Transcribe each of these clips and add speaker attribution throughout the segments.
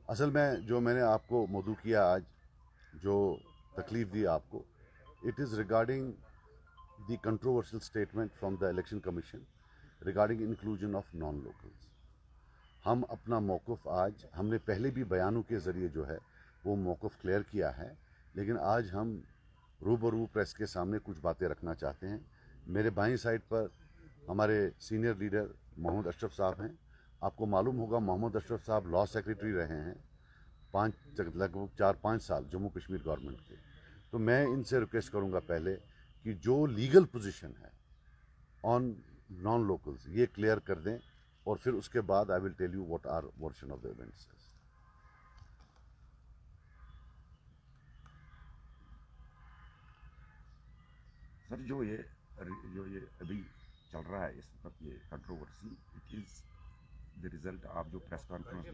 Speaker 1: असल में जो मैंने आपको मौदू किया आज, जो तकलीफ दी आपको, it is regarding the controversial statement from the election commission regarding inclusion of non locals. हम अपना मौक़िफ़ आज, हमने पहले भी बयानों के ज़रिए जो है वो मौक़िफ़ क्लियर किया है, लेकिन आज हम रूबरू प्रेस के सामने कुछ बातें रखना चाहते हैं। मेरे बाईं साइड पर हमारे सीनियर लीडर मोहम्मद अशरफ साहब हैं। आपको मालूम होगा मोहम्मद अशरफ साहब लॉ सेक्रेटरी रहे हैं लगभग 4-5 साल जम्मू कश्मीर गवर्नमेंट के। तो मैं इनसे रिक्वेस्ट करूंगा पहले कि जो लीगल पोजीशन है ऑन नॉन लोकल्स ये क्लियर कर दें, और फिर उसके बाद I will tell you what our version of the events.
Speaker 2: Sir, जो ये अभी चल रहा है इस वक्त, ये controversy, it is the result आप जो प्रेस कॉन्फ्रेंस ये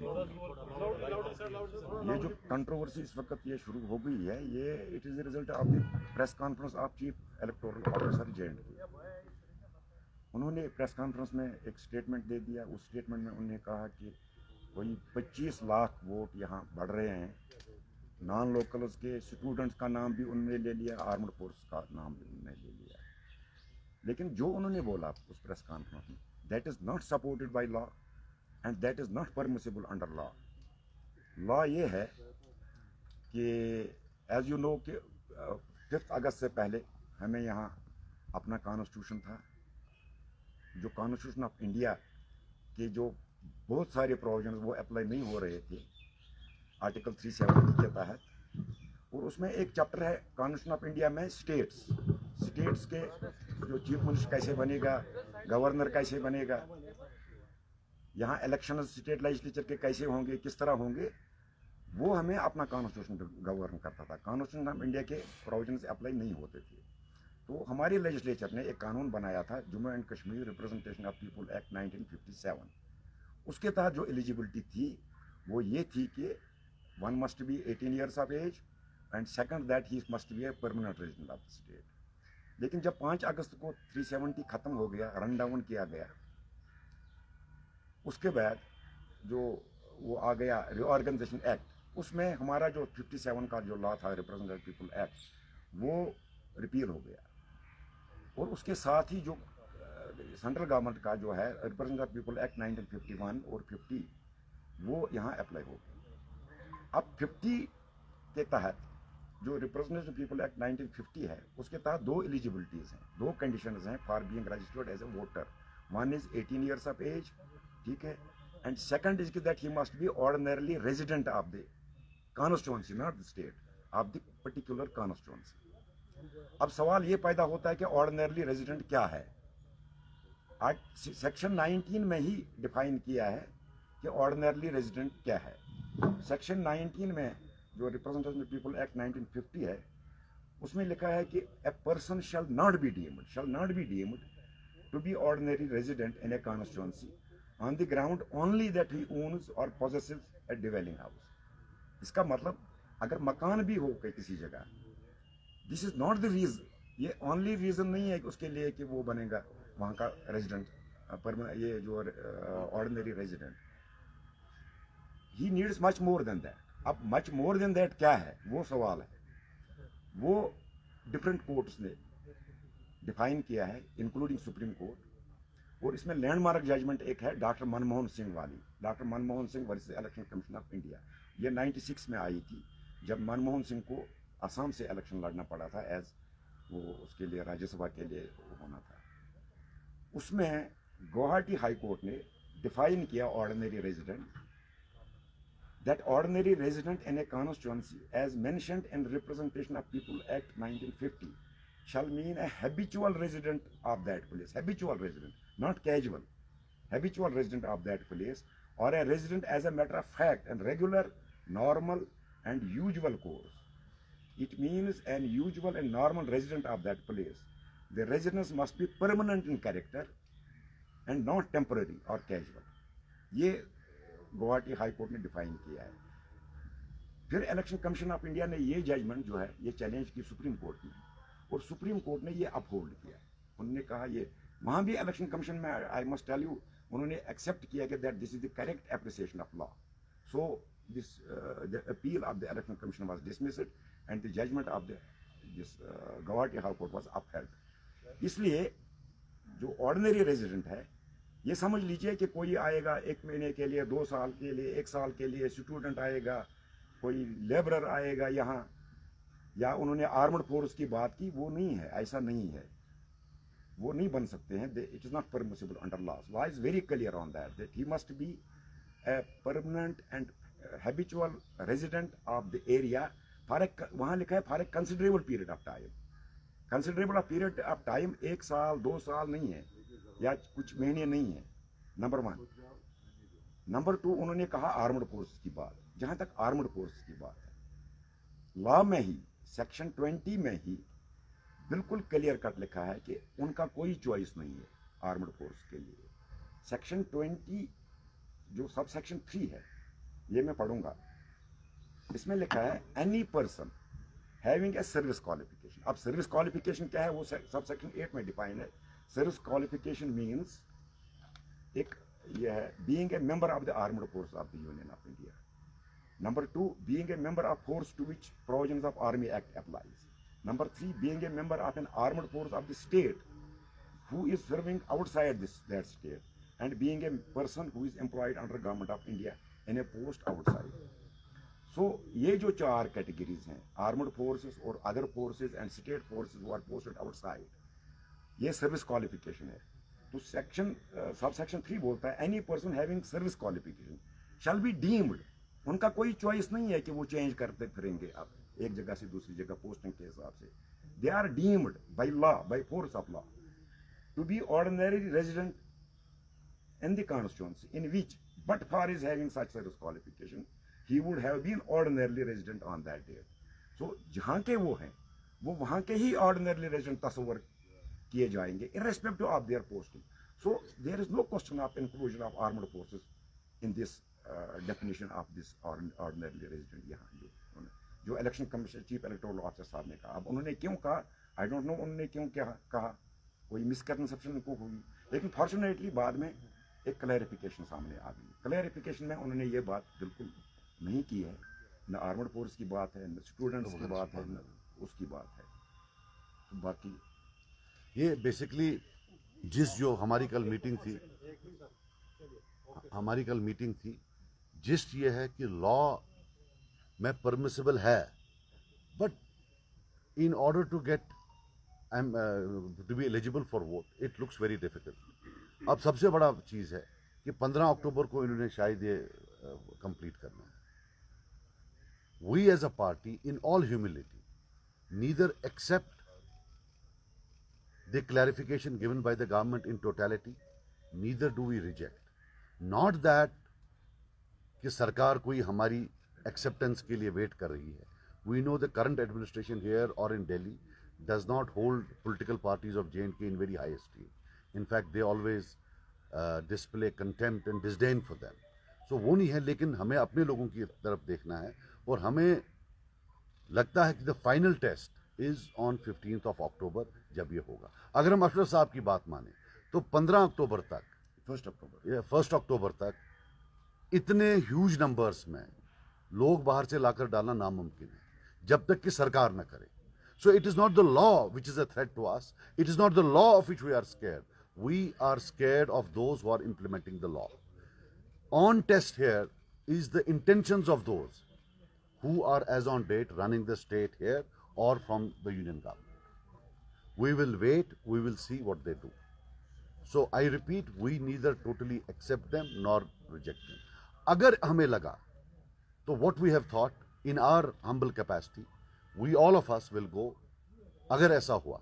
Speaker 2: जो कंट्रोवर्सी इस वक्त ये शुरू हो गई है, ये it is the result of the press conference of chief electoral officer JNK। उन्होंने प्रेस कॉन्फ्रेंस में एक स्टेटमेंट दे दिया। उस स्टेटमेंट में उन्होंने कहा कि कोई 25 लाख वोट यहाँ बढ़ रहे हैं। नॉन लोकल्स के स्टूडेंट्स का नाम भी उन्होंने ले लिया, आर्म्ड फोर्स का नाम भी उन्होंने ले लिया। लेकिन जो उन्होंने बोला उस प्रेस कॉन्फ्रेंस में, that is not supported by law and that is not permissible under law. Law ये है कि एज यू नो कि 5 अगस्त से पहले हमें यहाँ अपना कॉन्स्टिट्यूशन था। जो कॉन्स्टिट्यूशन ऑफ इंडिया के जो बहुत सारे प्रोविजन वो अप्लाई नहीं हो रहे थे आर्टिकल 370 के तहत। और उसमें एक चैप्टर है कॉन्स्टिट्यूशन ऑफ इंडिया में स्टेट्स के जो चीफ मिनिस्टर कैसे बनेगा, गवर्नर कैसे बनेगा, यहाँ इलेक्शन स्टेट लेजिस्लेचर के कैसे होंगे, किस तरह होंगे, वो हमें अपना कॉन्स्टिट्यूशन गवर्न करता था। कॉन्स्टिट्यूशन ऑफ इंडिया के प्रोविजन अप्लाई नहीं होते थे। तो हमारे लेजिस्लेचर ने एक कानून बनाया था, Jammu and Kashmir representation of people act 1957। उसके तहत जो एलिजिबिलिटी थी वो ये थी कि one must be 18 years of age and second that he must be a permanent resident of the state. लेकिन जब 5 अगस्त को 370 खत्म हो गया, रन डाउन किया गया, उसके बाद जो वो आ गया रिऑर्गेनाइजेशन एक्ट, उसमें हमारा जो 57 का जो लॉ था रिप्रेजेंटेटिव पीपल एक्ट, वो रिपील हो गया। और उसके साथ ही जो सेंट्रल गवर्नमेंट का जो है रिप्रेजेंटेटिव पीपल एक्ट 1951 और 50, वो यहाँ अप्लाई हो गया। अब 50 के तहत जो रिप्रेजेंटेटिव पीपल एक्ट 1950 है, उसके तहत 2 एलिजिबिलिटीज़ हैं, 2 कंडीशंस हैं for being registered as a voter. One is 18 years of age, ठीक है, and second is that he must be ordinarily resident of the constituency, not the state, of the particular constituency. अब सवाल ये पैदा होता है कि ऑर्डिनरली रेजिडेंट क्या है। आज सेक्शन 19 में ही डिफाइन किया है कि ऑर्डिनरली रेजिडेंट क्या है। सेक्शन 19 में जो रिप्रेजेंटेटिव पीपल एक्ट 1950 है, उसमें लिखा है कि a person shall not be deemed to be ordinary resident in a constituency on the ground only that he owns और पोजेसेस ए डिवेलिंग हाउस। इसका मतलब अगर मकान भी हो किसी जगह, this is not the reason, ये ओनली रीजन नहीं है कि उसके लिए कि वो बनेगा वहाँ का रेजिडेंट, ये जो ordinary resident, he needs much more than that. अब मच मोर देन दैट क्या है, वो सवाल है। वो डिफरेंट कोर्ट्स ने डिफाइन किया है, इंक्लूडिंग सुप्रीम कोर्ट। और इसमें लैंडमार्क जजमेंट एक है डॉक्टर मनमोहन सिंह वाली, doctor Manmohan Singh versus election commission of India. ये 96 में आई थी, जब मनमोहन सिंह को असम से इलेक्शन लड़ना पड़ा था, एज वो उसके लिए राज्यसभा के लिए होना था। उसमें गुवाहाटी हाई कोर्ट ने डिफाइन किया ordinary resident, that ordinary resident in a constituency as mentioned in Representation of People Act 1950 shall mean a habitual resident of that place, habitual resident, not casual, habitual resident of that place, or a resident as a matter of fact and regular, normal and usual course. It means an usual and normal resident of that place. The residence must be permanent in character and not temporary or casual. ये Guwahati high court ने define किया है। फिर election commission of India ने ये judgement जो है ये चैलेंज की सुप्रीम कोर्ट में, और सुप्रीम कोर्ट ने ये अपहोल्ड किया। उन्होंने कहा ये, वहाँ भी इलेक्शन कमीशन में आई मस्ट टेल यू, उन्होंने एक्सेप्ट किया कि that this is the correct appreciation of law. So the appeal of the election commission was dismissed and the judgment of this Guwahati High Court was upheld. इसलिए जो ordinary resident है, ये समझ लीजिए कि कोई आएगा 1 महीने के लिए, 2 साल के लिए, 1 साल के लिए, स्टूडेंट आएगा, कोई लेबरर आएगा यहाँ, या उन्होंने आर्मड फोर्स की बात की, वो नहीं है, ऐसा नहीं है, वो नहीं बन सकते हैं. It is not permissible under law is very clear on that he must B a permanent and habitual resident of the area for a, वहाँ लिखा है for a considerable period of time. Considerable period of time 1 साल 2 साल नहीं है, या कुछ महीने नहीं है. नंबर 1. नंबर 2, उन्होंने कहा आर्मड फोर्स की बात. जहाँ तक आर्मड फोर्स की बात है, लॉ में ही सेक्शन 20 में ही बिल्कुल क्लियर कट लिखा है कि उनका कोई चॉइस नहीं है आर्मड फोर्स के लिए. सेक्शन 20 जो सब सेक्शन 3 है, ये मैं पढ़ूंगा. इसमें लिखा है any person having a service qualification. अब सर्विस क्वालिफिकेशन क्या है, वो सब सेक्शन 8 में डिफाइन है. सर्विस क्वालिफिकेशन मीन्स एक ये है being a member of the armed force of the union of India. Number 2, being a member of force to which provisions of army act applies. Number 3, being a member of an armed force of the state who is serving outside that state, and being a person who is employed under government of India in a post outside. So ये जो 4 categories हैं, armed forces और other forces and state forces who are posted outside, ये service qualification है. तो section sub section 3 बोलता है any person having service qualification shall be deemed. उनका कोई चॉइस नहीं है कि वो चेंज करते फिरेंगे अब एक जगह से दूसरी जगह पोस्टिंग के हिसाब से. They are deemed by law, by force of law, to be ordinary resident in the constituency in which, but for his having such service qualification, he would have been ordinarily resident on that date. So जहाँ के वो हैं, वो वहाँ के ही ordinarily resident तस्वर किए जाएंगे irrespective of their posting. So there is no question of inclusion of armed forces in this definition of this ordinarily resident. यहाँ जो election commission chief electoral officer साहब ने कहा, अब उन्होंने क्यों कहा, आई डोंट नो उन्होंने क्यों क्या कहा, कोई मिसकंसेप्शन को हुई, लेकिन फॉर्चुनेटली बाद में एक क्लैरिफिकेशन सामने आ गई. क्लैरिफिकेशन में उन्होंने ये बात बिल्कुल नहीं की है, न आर्मड फोर्स की बात है, न स्टूडेंट्स की बात है, न उसकी बात है. तो बाकी
Speaker 1: ये बेसिकली जो हमारी कल मीटिंग थी, जिस्ट ये है कि लॉ में परमिसिबल है, but in order to get to be eligible for vote, it looks very difficult. अब सबसे बड़ा चीज़ है कि 15 अक्टूबर को इन्होंने शायद ये कंप्लीट करना है. We as a party, in all humility, neither accept the clarification given by the government in totality, neither do we reject. Not that कि सरकार कोई हमारी acceptance के लिए वेट कर रही है. We know the current administration here or in Delhi does not hold political parties of J&K in very high esteem. In fact, they always display contempt and disdain for them. So वो नहीं है, लेकिन हमें अपने लोगों की तरफ देखना है, और हमें लगता है कि the final test is on 15th of October जब ये होगा. अगर हम अशरफ साहब की बात माने तो 15 अक्टूबर तक, 1 अक्टूबर तक इतने ह्यूज नंबर्स में लोग बाहर से लाकर डालना नामुमकिन है, जब तक कि सरकार न करे. So it is not the law which is a threat to us. It is not the law of which we are scared. We are scared of those who are implementing the law. On test here is the intentions of those who are as on date running the state here or from the union government. We will wait, we will see what they do. So I repeat, we neither totally accept them nor reject them. Agar hame laga, so what we have thought in our humble capacity, we all of us will go. Agar aisa hua,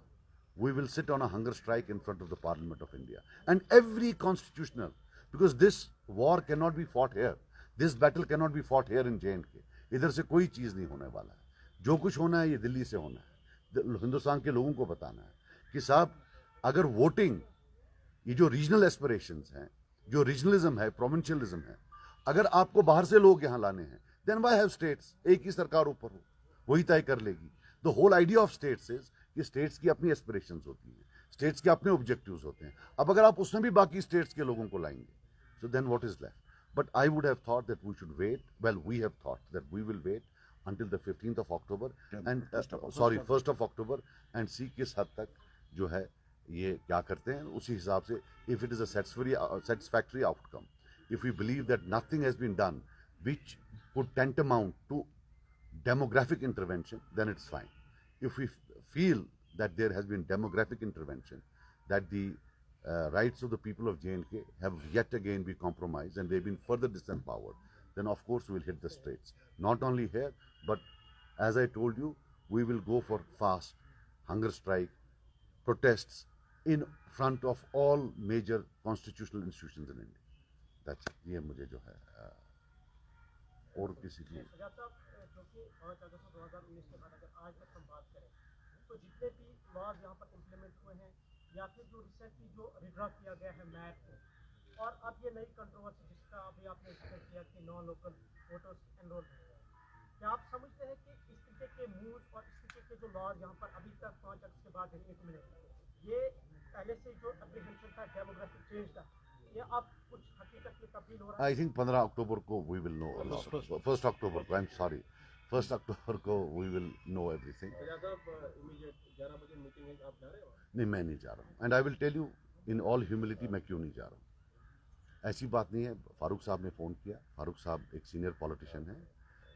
Speaker 1: we will sit on a hunger strike in front of the Parliament of India, and every constitutional, because this war cannot be fought here, this battle cannot be fought here in J&K. इधर से कोई चीज नहीं होने वाला है. जो कुछ होना है ये दिल्ली से होना है. हिंदुस्तान के लोगों को बताना है कि साहब, अगर वोटिंग, ये जो रीजनल एस्पिरेशंस हैं, जो रीजनलिज्म है, प्रोविंशियलिज्म है, अगर आपको बाहर से लोग यहाँ लाने हैं, देन व्हाई हैव स्टेट्स? एक ही सरकार ऊपर हो, वही तय कर लेगी. The whole idea of states is कि स्टेट्स की अपनी एस्पिरेशंस होती हैं, स्टेट्स के अपने ऑब्जेक्टिव्स होते हैं. अब अगर आप उसमें भी बाकी स्टेट्स के लोगों को लाएंगे, so then what is left? But I would have thought that we should wait. Well, we have thought that we will wait until the 15th of October and sorry 1st of October and see किस हद तक जो है ये क्या करते हैं उसी हिसाब से if it is a satisfactory outcome, if we believe that nothing has been done which could tantamount to demographic intervention, then it's fine. If we feel that there has been demographic intervention, that the rights of the people of J&K have yet again been compromised and they've been further disempowered, then of course we'll hit the streets. Not only here, but as I told you, we will go for fast hunger strike, protests in front of all major constitutional institutions in India. That's it. ये मुझे जो है और किसी की
Speaker 3: सजाद साहब, जो कि 5 अगस्त 2019 के बाद अगर आज तक हम बात करें तो जितने भी लॉज यहाँ पर इम्प्लीमेंट हुए हैं या फिर जो रिसेंटली जो रिड्रा किया गया है मैट को, और अब ये नई कंट्रोवर्सी जिसका अभी आपने जिक्र किया कि नॉन लोकल वोटर्स एनरोल हो गए, क्या आप समझते हैं कि इस तरीके के मूव्स और इस तरीके के जो लॉज यहाँ पर अभी तक 5 अगस्त के बाद इम्प्लीमेंट ये पहले से जो एप्रीहेंशन था डेमोग्राफिक चेंज का, ये अब कुछ हकीकत में तब्दील हो रहा है?
Speaker 1: I think 15 अक्टूबर को we will know a lot. 1st अक्टूबर को, I'm sorry, 1st अक्टूबर को we will know everything. नहीं, मैं नहीं जा रहा हूँ and I will tell you in all humility मैं क्यों नहीं जा रहा हूँ. ऐसी बात नहीं है. फारूक साहब ने फ़ोन किया. फारूक साहब एक सीनियर पॉलिटिशियन है.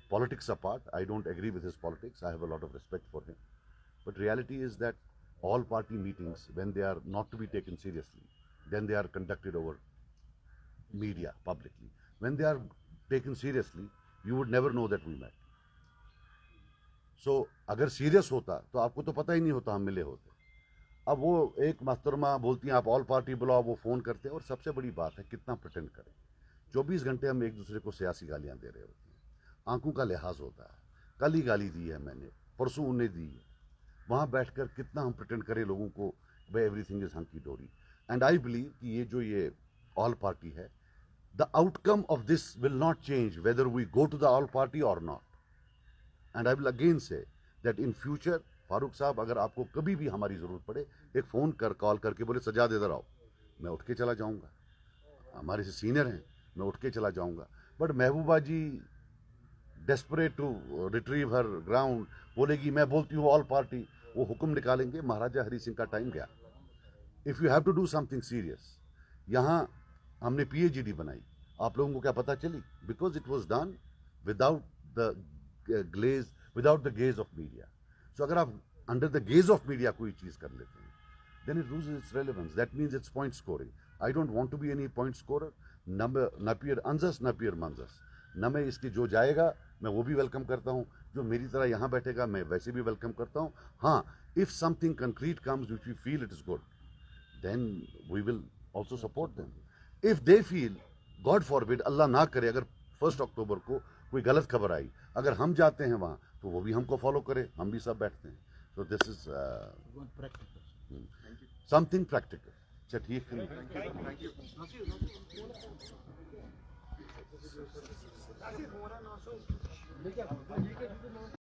Speaker 1: Politics apart, I don't agree with his politics. I have a lot of respect for him. But reality is that all party meetings, when they are not to be taken seriously, then they are conducted over media, publicly. When they are taken seriously, you would never know that we met. So, अगर serious होता तो आपको तो पता ही नहीं होता हम मिले होते. अब वो एक महतरमा बोलती हैं आप ऑल पार्टी बुलाओ, वो फ़ोन करते हैं और सबसे बड़ी बात है कितना प्रिटेंड करें. 24 घंटे हम एक दूसरे को सियासी गालियाँ दे रहे होते हैं. आंखों का लिहाज होता है. कल ही गाली दी है मैंने, परसों उन्हें दी है. वहाँ बैठकर कितना हम प्रिटेंड करें लोगों को भाई एवरीथिंग इज हंकी डोरी. एंड आई बिलीव कि ये जो ये ऑल पार्टी है, the outcome of this will not change whether we go to the all party और not. And I will again say that in future Farooq साहब अगर आपको कभी भी हमारी ज़रूरत पड़े, एक फ़ोन कॉल करके बोले सजाद इधर आओ, मैं उठ के चला जाऊँगा. हमारे से सीनियर हैं, मैं उठ के चला जाऊँगा. But Mehbooba ji desperate to retrieve her ground बोलेगी मैं बोलती हूँ ऑल पार्टी, वो हुक्म निकालेंगे. महाराजा हरी सिंह का टाइम गया. If you have to do something serious, यहाँ हमने PhD बनाई, आप लोगों को क्या पता चली? Because it was done without the gaze of media. So अगर आप under the gaze of media कोई चीज़ कर लेते हैं, then it loses its relevance. That means it's point scoring. I don't want to be any point scorer. न पियर अनजस न पियर मंजस. न मैं इसकी जो जाएगा मैं वो भी वेलकम करता हूँ, जो मेरी तरह यहाँ बैठेगा मैं वैसे भी वेलकम करता हूँ. हाँ, if something concrete comes which we feel it is good, then we will also support them. If they feel, God forbid, अल्लाह ना करे, अगर 1st अक्टूबर को कोई गलत खबर आई, अगर हम जाते हैं वहाँ तो वो भी हमको फॉलो करे, हम भी सब बैठते हैं. So this is something practical. अच्छा ठीक है.